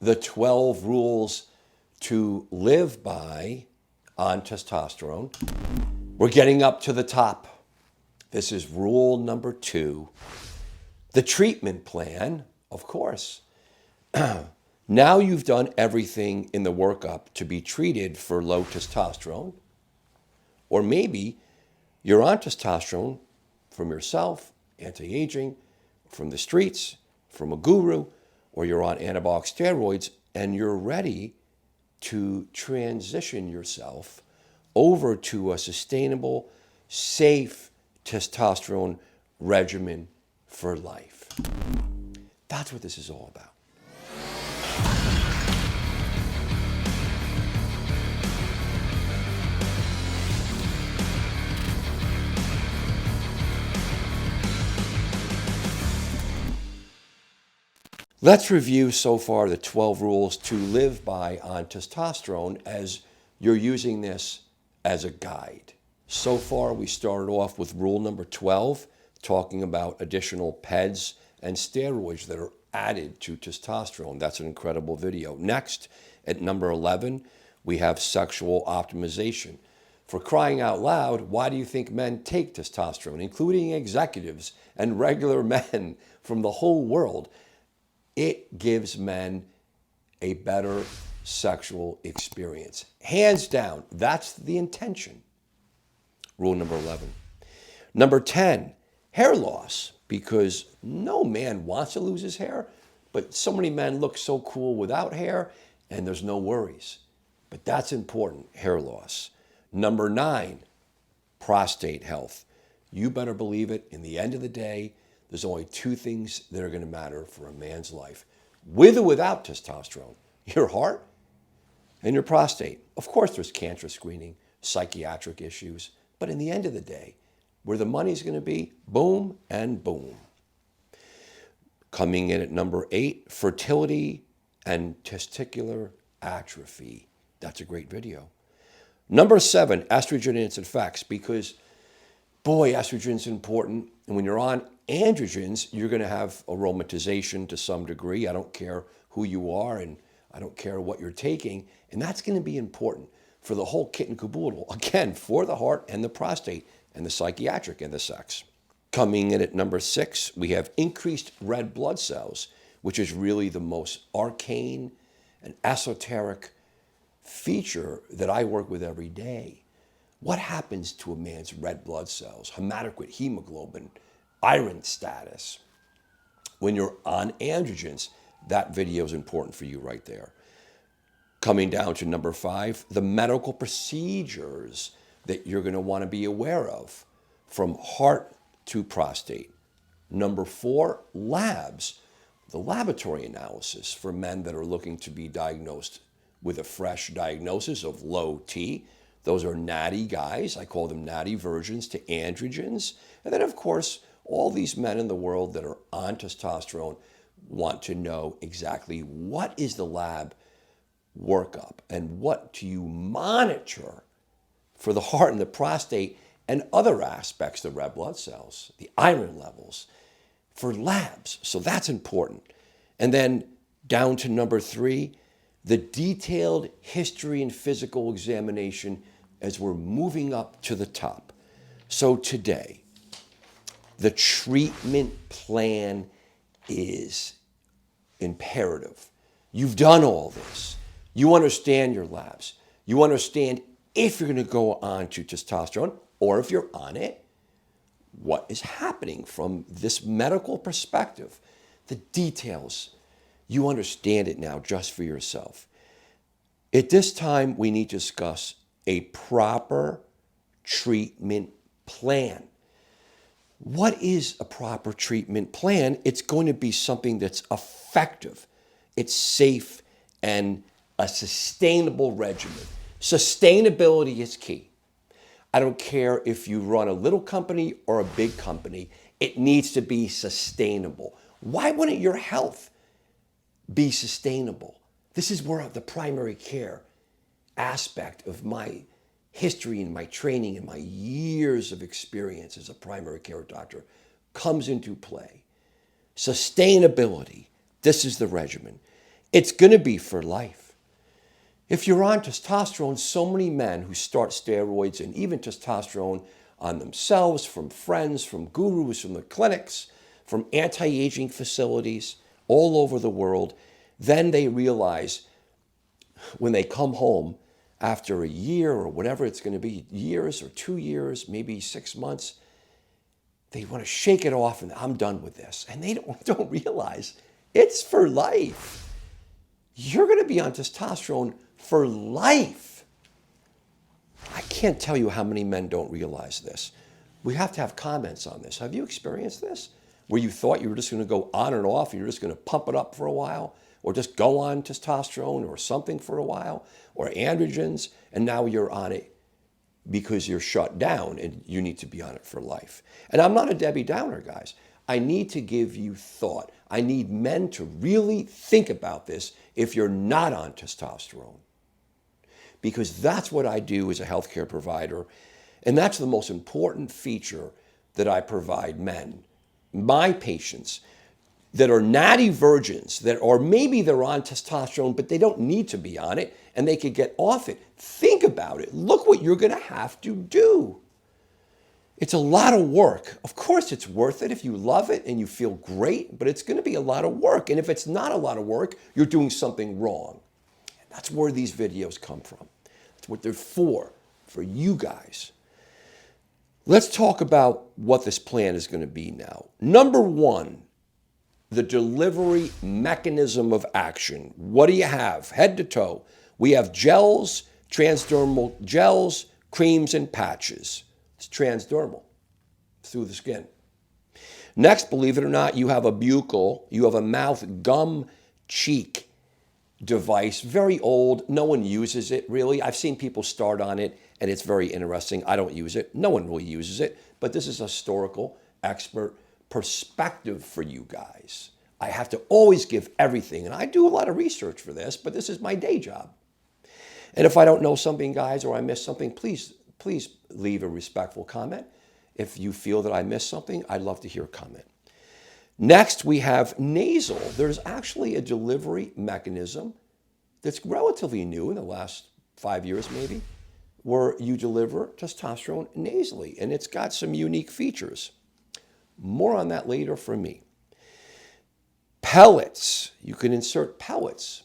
the 12 rules to live by on testosterone. We're getting up to the top. This is rule number 2. The treatment plan, of course. Now you've done everything in the workup to be treated for low testosterone, or maybe you're on testosterone from yourself, anti-aging, from the streets, from a guru, or you're on anabolic steroids and you're ready to transition yourself over to a sustainable, safe testosterone regimen for life. That's what this is all about. Let's review so far the 12 rules to live by on testosterone as you're using this as a guide. So far, we started off with rule number 12, talking about additional PEDs and steroids that are added to testosterone. That's an incredible video. Next, at number 11, we have sexual optimization. For crying out loud, why do you think men take testosterone, including executives and regular men from the whole world? It gives men a better sexual experience. Hands down, that's the intention. Rule number 11. Number 10, hair loss, because no man wants to lose his hair, but so many men look so cool without hair and there's no worries. But that's important, hair loss. Number 9, prostate health. You better believe it, in the end of the day, there's only 2 things that are going to matter for a man's life, with or without testosterone: your heart and your prostate. Of course, there's cancer screening, psychiatric issues, but in the end of the day, where the money's going to be, boom and boom. Coming in at number 8, fertility and testicular atrophy. That's a great video. Number 7, estrogen and its effects, because boy, estrogen's important. And when you're on androgens, you're going to have aromatization to some degree. I don't care who you are and I don't care what you're taking. And that's going to be important for the whole kit and caboodle. Again, for the heart and the prostate and the psychiatric and the sex. Coming in at number 6, we have increased red blood cells, which is really the most arcane and esoteric feature that I work with every day. What happens to a man's red blood cells, hematocrit, hemoglobin, iron status? When you're on androgens, that video is important for you right there. Coming down to number 5, the medical procedures that you're going to want to be aware of, from heart to prostate. Number 4, labs. The laboratory analysis for men that are looking to be diagnosed with a fresh diagnosis of low T. Those are natty guys. I call them natty versions to androgens. And then, of course, all these men in the world that are on testosterone want to know exactly what is the lab workup and what do you monitor for the heart and the prostate and other aspects, the red blood cells, the iron levels, for labs. So that's important. And then down to number 3, the detailed history and physical examination as we're moving up to the top. So today, the treatment plan is imperative. You've done all this. You understand your labs. You understand if you're going to go on to testosterone, or if you're on it, what is happening from this medical perspective. The details, you understand it now just for yourself. At this time, we need to discuss a proper treatment plan. What is a proper treatment plan? It's going to be something that's effective, it's safe, and a sustainable regimen. Sustainability is key. I don't care if you run a little company or a big company, it needs to be sustainable. Why wouldn't your health be sustainable? This is where the primary care aspect of my history and my training and my years of experience as a primary care doctor comes into play. Sustainability, this is the regimen. It's going to be for life. If you're on testosterone, so many men who start steroids and even testosterone on themselves, from friends, from gurus, from the clinics, from anti-aging facilities all over the world, then they realize when they come home after a year or whatever it's going to be, years or 2 years, maybe 6 months, they want to shake it off and I'm done with this. And they don't realize it's for life. You're going to be on testosterone for life. I can't tell you how many men don't realize this. We have to have comments on this. Have you experienced this? Where you thought you were just going to go on and off and you're just going to pump it up for a while, or just go on testosterone or something for a while, or androgens, and now you're on it because you're shut down and you need to be on it for life. And I'm not a Debbie Downer, guys. I need to give you thought. I need men to really think about this if you're not on testosterone. Because that's what I do as a healthcare provider. And that's the most important feature that I provide men, my patients, that are natty virgins, that or maybe they're on testosterone, but they don't need to be on it and they could get off it. Think about it. Look what you're going to have to do. It's a lot of work. Of course, it's worth it if you love it and you feel great, but it's going to be a lot of work. And if it's not a lot of work, you're doing something wrong. And that's where these videos come from. That's what they're for you guys. Let's talk about what this plan is going to be now. Number one, the delivery mechanism of action. What do you have? Head to toe. We have gels, transdermal gels, creams, and patches. It's transdermal through the skin. Next, believe it or not, you have a buccal, you have a mouth gum cheek device, very old. No one uses it really. I've seen people start on it and it's very interesting. I don't use it. No one really uses it, but this is a historical expert perspective for you guys. I have to always give everything, and I do a lot of research for this, but this is my day job. And if I don't know something, guys, or I miss something, please leave a respectful comment. If you feel that I missed something, I'd love to hear a comment. Next, we have nasal. There's actually a delivery mechanism that's relatively new in the last 5 years maybe, where you deliver testosterone nasally, and it's got some unique features. More on that later from me. Pellets. You can insert pellets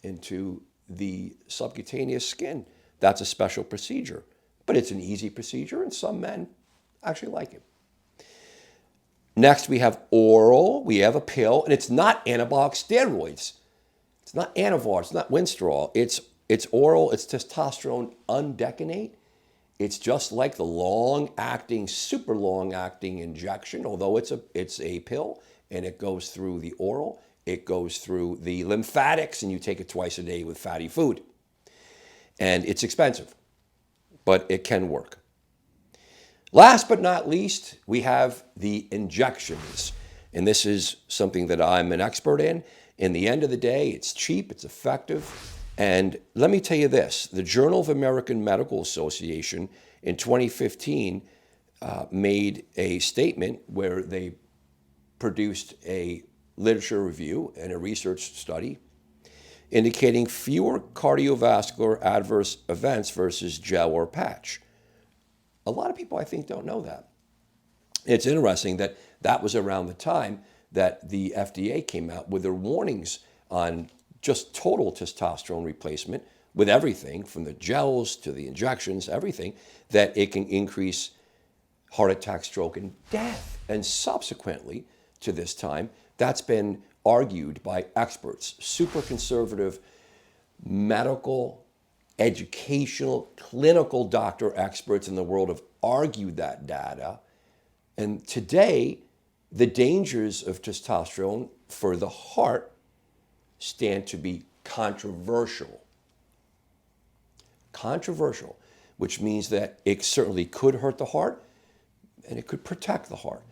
into the subcutaneous skin. That's a special procedure, but it's an easy procedure, and some men actually like it. Next, we have oral. We have a pill, and it's not anabolic steroids. It's not Anavar. It's not Winstrol. It's oral. It's testosterone undecanate. It's just like the long-acting, super long-acting injection, although it's a pill, and it goes through the oral. It goes through the lymphatics, and you take it twice a day with fatty food. And it's expensive, but it can work. Last but not least, we have the injections. And this is something that I'm an expert in. In the end of the day, it's cheap, it's effective. And let me tell you this, the Journal of American Medical Association in 2015 made a statement where they produced a literature review and a research study indicating fewer cardiovascular adverse events versus gel or patch. A lot of people, I think, don't know that. It's interesting that that was around the time that the FDA came out with their warnings on just total testosterone replacement with everything from the gels to the injections, everything, that it can increase heart attack, stroke, and death. And subsequently to this time, that's been argued by experts, super conservative medical, educational, clinical doctor experts in the world have argued that data. And today, the dangers of testosterone for the heart stand to be controversial. Controversial, which means that it certainly could hurt the heart and it could protect the heart.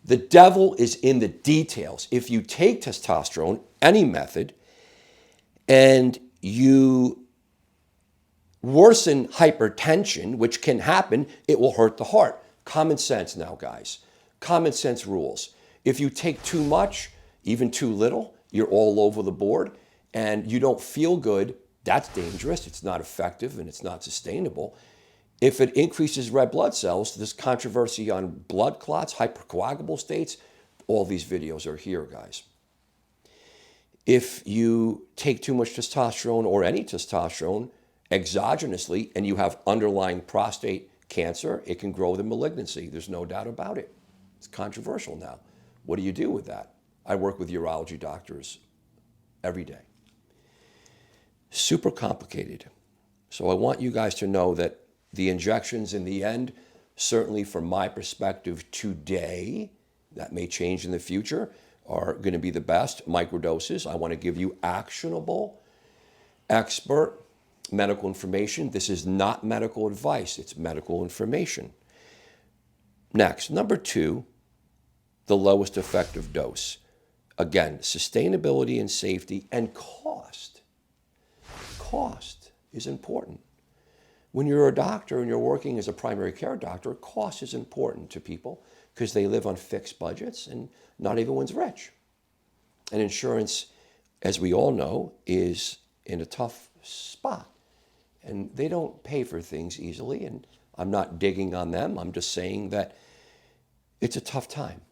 The devil is in the details. If you take testosterone, any method, and you worsen hypertension, which can happen, it will hurt the heart. Common sense now, guys. Common sense rules. If you take too much, even too little, you're all over the board. and you don't feel good, that's dangerous. It's not effective and it's not sustainable. If it increases red blood cells, there's controversy on blood clots, hypercoagulable states. All these videos are here, guys. If you take too much testosterone or any testosterone exogenously and you have underlying prostate cancer, it can grow the malignancy. There's no doubt about it. It's controversial now. What do you do with that? I work with urology doctors every day. Super complicated. So I want you guys to know that the injections in the end, certainly from my perspective today, that may change in the future, are going to be the best microdoses. I want to give you actionable, expert medical information. This is not medical advice, it's medical information. Next, number 2, the lowest effective dose. Again, sustainability and safety and cost. Cost is important. When you're a doctor and you're working as a primary care doctor, cost is important to people because they live on fixed budgets and not everyone's rich. And insurance, as we all know, is in a tough spot. And they don't pay for things easily. And I'm not digging on them. I'm just saying that it's a tough time.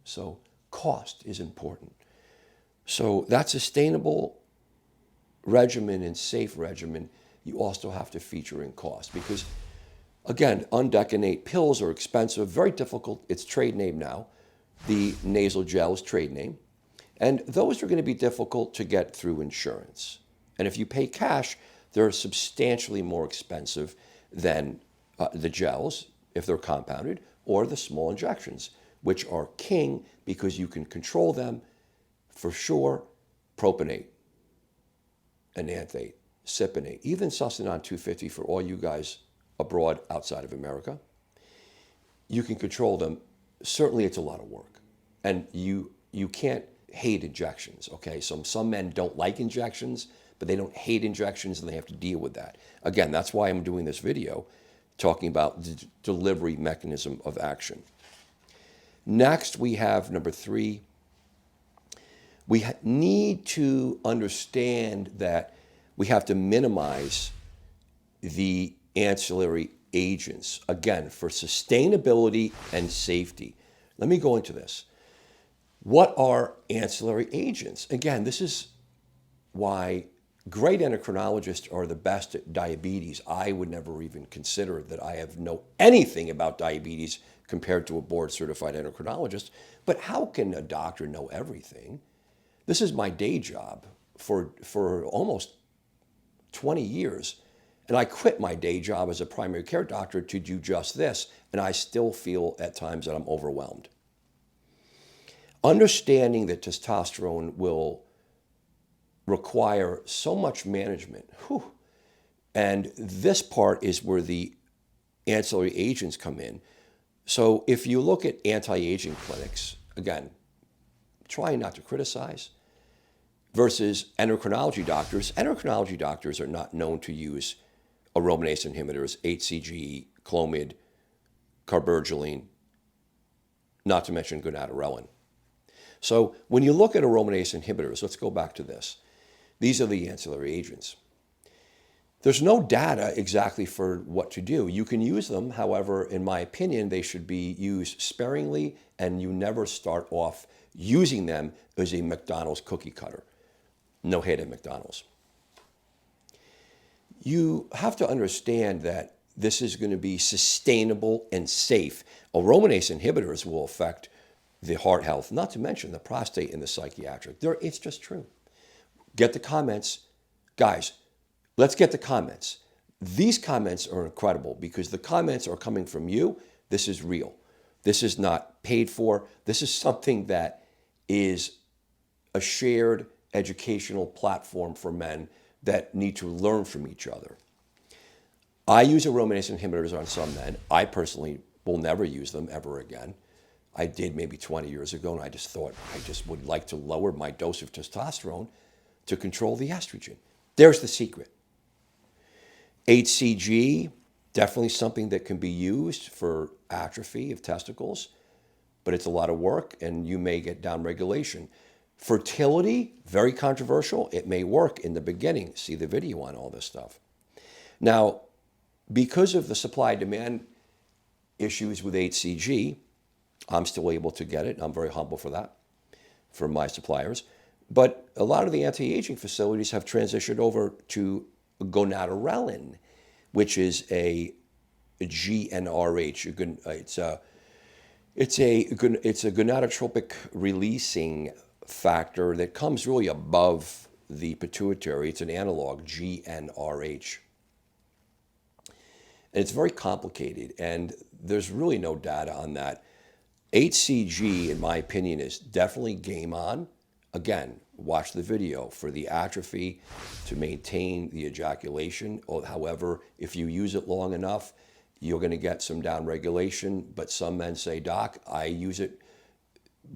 So cost is important. So that sustainable regimen and safe regimen, you also have to feature in cost because, again, undecanate pills are expensive, very difficult. It's trade name now. The nasal gel is trade name. And those are going to be difficult to get through insurance. And if you pay cash, they're substantially more expensive than the gels, if they're compounded, or the small injections, which are king because you can control them for sure. Propionate, enanthate, cypionate, even Sustanon 250 for all you guys abroad outside of America. You can control them. Certainly it's a lot of work. And you can't hate injections, okay? Some men don't like injections, but they don't hate injections and they have to deal with that. Again, that's why I'm doing this video talking about the delivery mechanism of action. Next, we have number 3. We need to understand that we have to minimize the ancillary agents, again, for sustainability and safety. Let me go into this. What are ancillary agents? Again, this is why great endocrinologists are the best at diabetes. I would never even consider that I know anything about diabetes compared to a board-certified endocrinologist. But how can a doctor know everything? This is my day job for almost 20 years. And I quit my day job as a primary care doctor to do just this. And I still feel at times that I'm overwhelmed. Understanding that testosterone will require so much management. And this part is where the ancillary agents come in. So if you look at anti-aging clinics, again, trying not to criticize, versus endocrinology doctors are not known to use aromatase inhibitors, HCG, Clomid, Cabergoline, not to mention Gonadorelin. So when you look at aromatase inhibitors, let's go back to this. These are the ancillary agents. There's no data exactly for what to do. You can use them. However, in my opinion, they should be used sparingly, and you never start off using them as a McDonald's cookie cutter. No hate at McDonald's. You have to understand that this is going to be sustainable and safe. Aromatase inhibitors will affect the heart health, not to mention the prostate and the psychiatric. It's just true. Get the comments. Guys, let's get the comments. These comments are incredible because the comments are coming from you. This is real. This is not paid for. This is something that is a shared educational platform for men that need to learn from each other. I use aromatase inhibitors on some men. I personally will never use them ever again. I did maybe 20 years ago, and I just thought I just would like to lower my dose of testosterone to control the estrogen. There's the secret. HCG, definitely something that can be used for atrophy of testicles, but it's a lot of work, and you may get downregulation. Fertility, very controversial. It may work in the beginning. See the video on all this stuff. Now, because of the supply-demand issues with HCG, I'm still able to get it. I'm very humble for that, for my suppliers. But a lot of the anti-aging facilities have transitioned over to Gonadorelin, which is a GnRH. It's a gonadotropic releasing factor that comes really above the pituitary. It's an analog, GnRH. And it's very complicated, and there's really no data on that. HCG, in my opinion, is definitely game on. Again, watch the video for the atrophy to maintain the ejaculation. However, if you use it long enough, you're going to get some downregulation. But some men say, Doc, I use it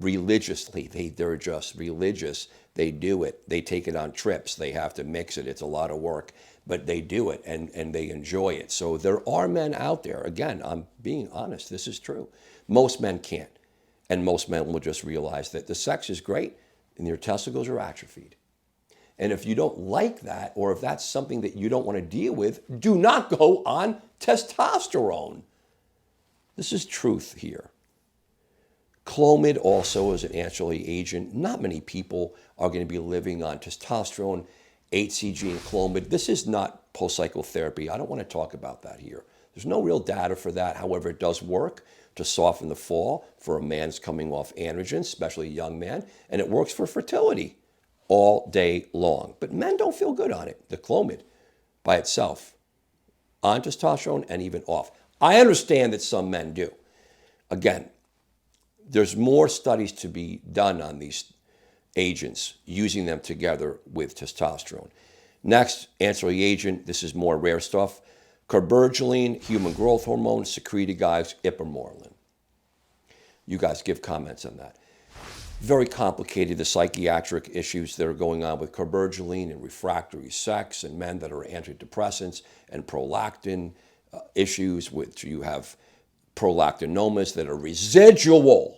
religiously. They're just religious. They do it. They take it on trips. They have to mix it. It's a lot of work, but they do it and they enjoy it. So there are men out there. Again, I'm being honest. This is true. Most men can't. And most men will just realize that the sex is great and your testicles are atrophied. And if you don't like that, or if that's something that you don't want to deal with, do not go on testosterone. This is truth here. Clomid also is an ancillary agent. Not many people are going to be living on testosterone, HCG, and Clomid. This is not post-cycle therapy. I don't want to talk about that here. There's no real data for that. However, it does work to soften the fall for a man's coming off androgens, especially a young man, and it works for fertility all day long. But men don't feel good on it, the Clomid by itself, on testosterone and even off. I understand that some men do. Again, there's more studies to be done on these agents, using them together with testosterone. Next, ancillary agent, this is more rare stuff. Cabergoline, human growth hormone, secreted guys, ipamorelin. You guys give comments on that. Very complicated, the psychiatric issues that are going on with cabergoline and refractory sex and men that are antidepressants and prolactin issues, which you have prolactinomas that are residual.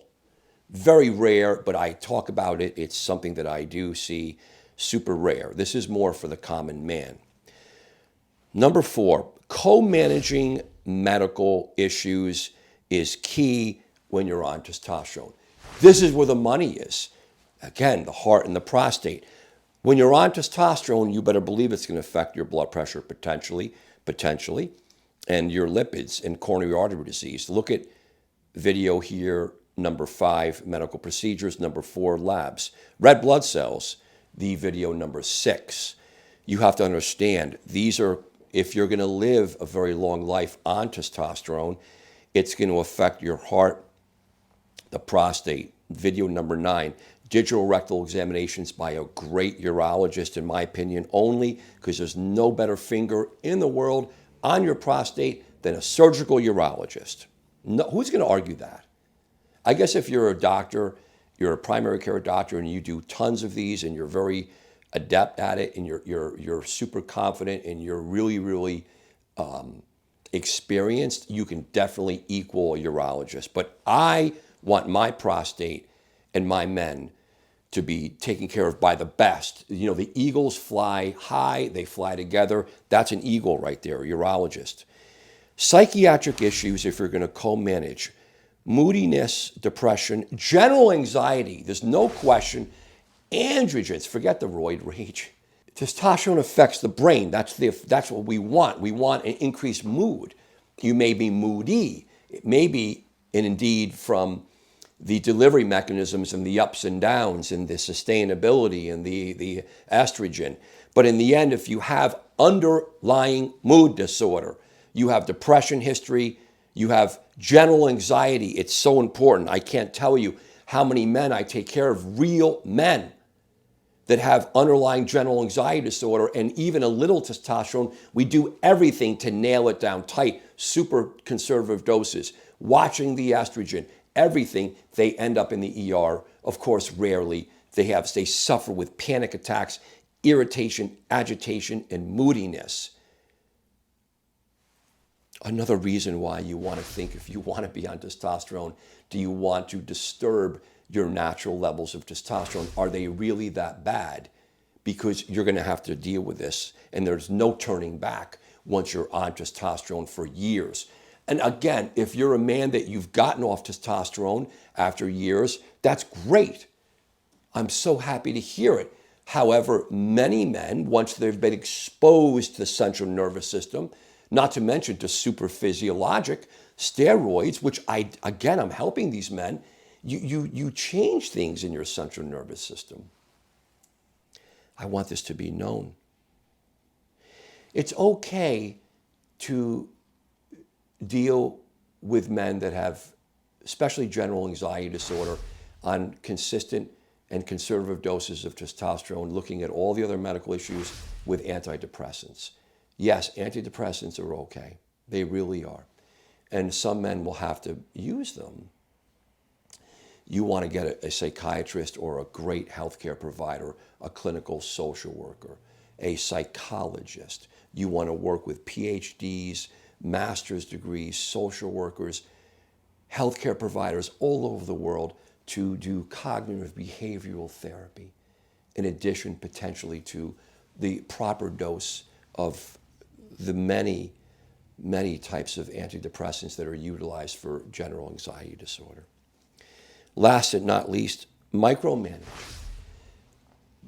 Very rare, but I talk about it. It's something that I do see super rare. This is more for the common man. Number 4, co-managing medical issues is key when you're on testosterone. This is where the money is. Again, the heart and the prostate. When you're on testosterone, you better believe it's going to affect your blood pressure potentially, and your lipids and coronary artery disease. Look at video here, number 5, medical procedures, number 4, labs. Red blood cells, the video number 6. You have to understand, these are, if you're going to live a very long life on testosterone, it's going to affect your heart, the prostate. Video number 9, digital rectal examinations by a great urologist, in my opinion, only because there's no better finger in the world on your prostate than a surgical urologist. No, who's going to argue that? I guess if you're a doctor, you're a primary care doctor, and you do tons of these, and you're very adept at it, and you're super confident, and you're really experienced, you can definitely equal a urologist. But I want my prostate and my men to be taken care of by the best. You know, the eagles fly high, they fly together. That's an eagle right there, a urologist. Psychiatric issues, if you're going to co-manage, moodiness, depression, general anxiety, there's no question. Androgens, forget the roid rage. Testosterone affects the brain. That's what we want. We want an increased mood. You may be moody. It may be, and indeed, from the delivery mechanisms and the ups and downs and the sustainability and the estrogen. But in the end, if you have underlying mood disorder, you have depression history, you have general anxiety, it's so important. I can't tell you how many men I take care of, real men that have underlying general anxiety disorder and even a little testosterone. We do everything to nail it down tight, super conservative doses, watching the estrogen, everything. They end up in the ER. Of course, rarely. They suffer with panic attacks, irritation, agitation, and moodiness. Another reason why you want to think, if you want to be on testosterone, do you want to disturb your natural levels of testosterone. Are they really that bad? Because you're going to have to deal with this, and there's no turning back once you're on testosterone for years. And again, if you're a man that you've gotten off testosterone after years, that's great. I'm so happy to hear it. However, many men, once they've been exposed to the central nervous system, not to mention to super physiologic steroids, which I'm helping these men, you change things in your central nervous system. I want this to be known. It's okay to deal with men that have, especially general anxiety disorder, on consistent and conservative doses of testosterone, looking at all the other medical issues with antidepressants. Yes, antidepressants are okay. They really are. And some men will have to use them. You want to get a psychiatrist or a great healthcare provider, a clinical social worker, a psychologist. You want to work with PhDs, master's degrees, social workers, healthcare providers all over the world to do cognitive behavioral therapy, in addition potentially to the proper dose of the many, many types of antidepressants that are utilized for general anxiety disorder. Last but not least, micromanage.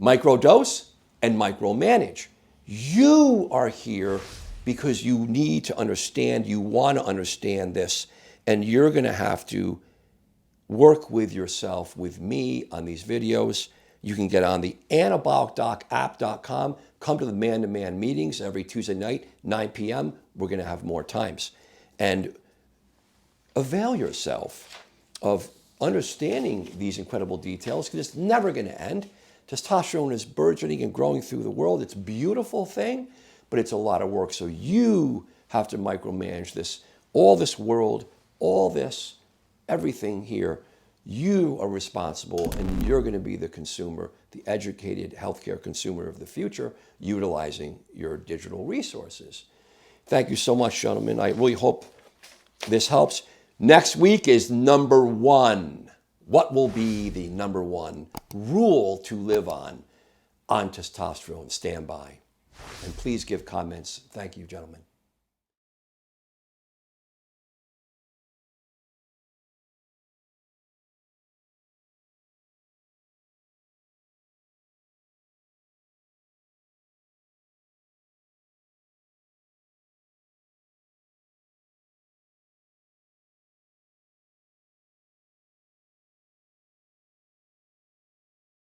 Microdose and micromanage. You are here because you need to understand, you want to understand this, and you're going to have to work with yourself, with me on these videos. You can get on the anabolicdocapp.com. Come to the man-to-man meetings every Tuesday night, 9 p.m. We're going to have more times. And avail yourself of understanding these incredible details, because it's never going to end. Testosterone is burgeoning and growing through the world. It's a beautiful thing, but it's a lot of work. So you have to micromanage this, all this world, all this, everything here. You are responsible, and you're going to be the consumer, the educated healthcare consumer of the future, utilizing your digital resources. Thank you so much, gentlemen. I really hope this helps. Next week is number 1. What will be the number 1 rule to live on testosterone? Stand by. And please give comments. Thank you, gentlemen.